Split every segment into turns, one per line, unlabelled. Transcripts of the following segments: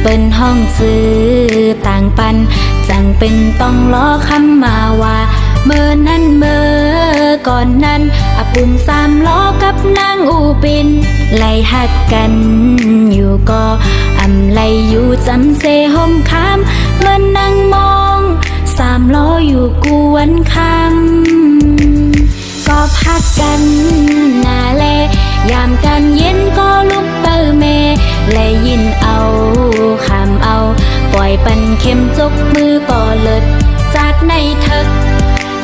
ปิ้นห้องซื้อต่างปันจังเป็นต้องล้อคำมาว่าเมื่อนั้นเมื่อก่อนนั้นอาปุ่นสามล้อกับนางอูปินไล่หักกันอยู่ก็อำไล่อยู่จำเซห่มคำเมื่อนั่งมองสามล้ออยู่กวนคำก็พักกันหน้าแลยามกันเย็นก็ลุกเปิเมและยินเอาคำเอาปล่อยปันเข็มจกมือป่อเลิดจัดในเถิก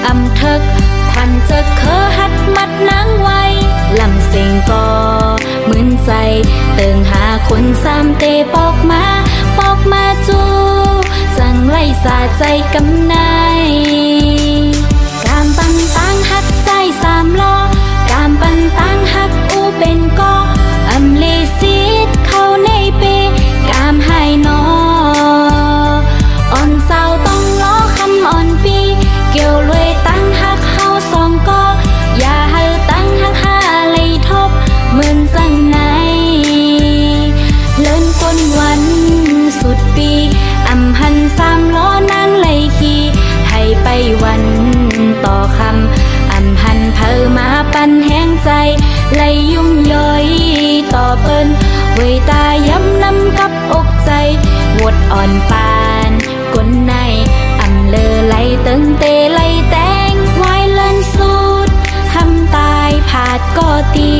อำเถิกควันจะเคอหัดมัดนางไว้ลำเสียงก็เหมือนใจเติงหาคนสามเตปอกมาจูจังไล่สาใจกำนายกามปันตังหักใจสามล้อกามปันตังหักอูเป็นก็อำเลซีดเข้าในเปกามหายนออ่อนเศร้าต้องล้อคำอ่อนปีเกี่ยวรวยตั้งหักเฮาสองก็อย่าให้ตั้งหักหาเลยทบเหมือนจังไหนเลินกวนวันสุดปีอำหันสามล้อนางไล่ขี่ให้ไปวันต่อคำอำหันเพอมาปันแห้งใจไล่ยุ่มย่อยต่อเปิ้นเวยตาย้ำนำกับอกใจวดอ่อนปานกนในอำเลอไล่เติงเตไล่แตงวายเลินสุดคำตายผาดก็ตี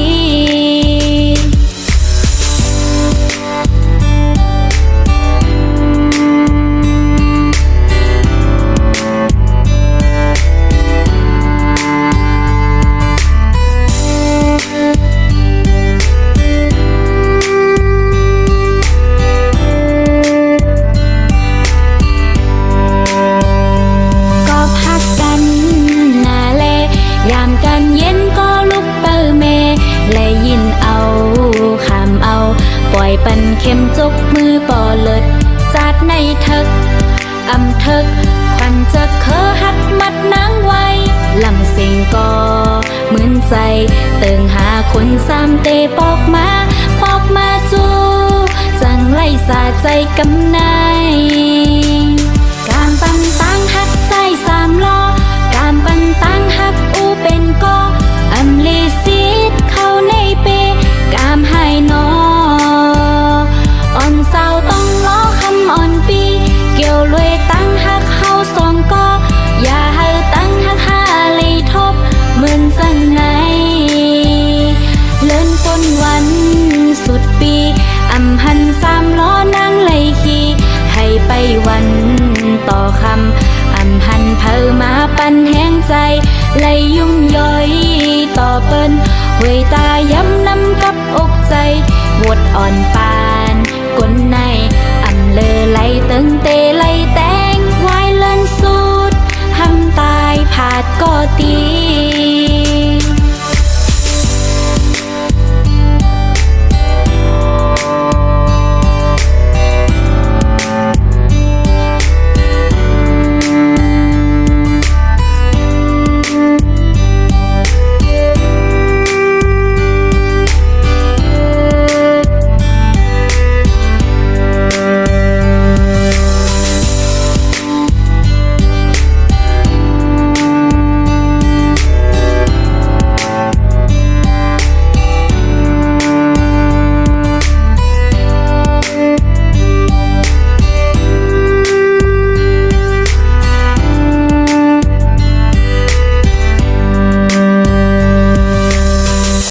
ปันเข็มจกมือป่อเลิดจัดในเถิกอำเถิกควันจะเคอหัดมัดนางไว้ลำเสียงก็เหมือนใจเติงหาคนสามเตปอกมาจูจังไล่สาใจกำนาย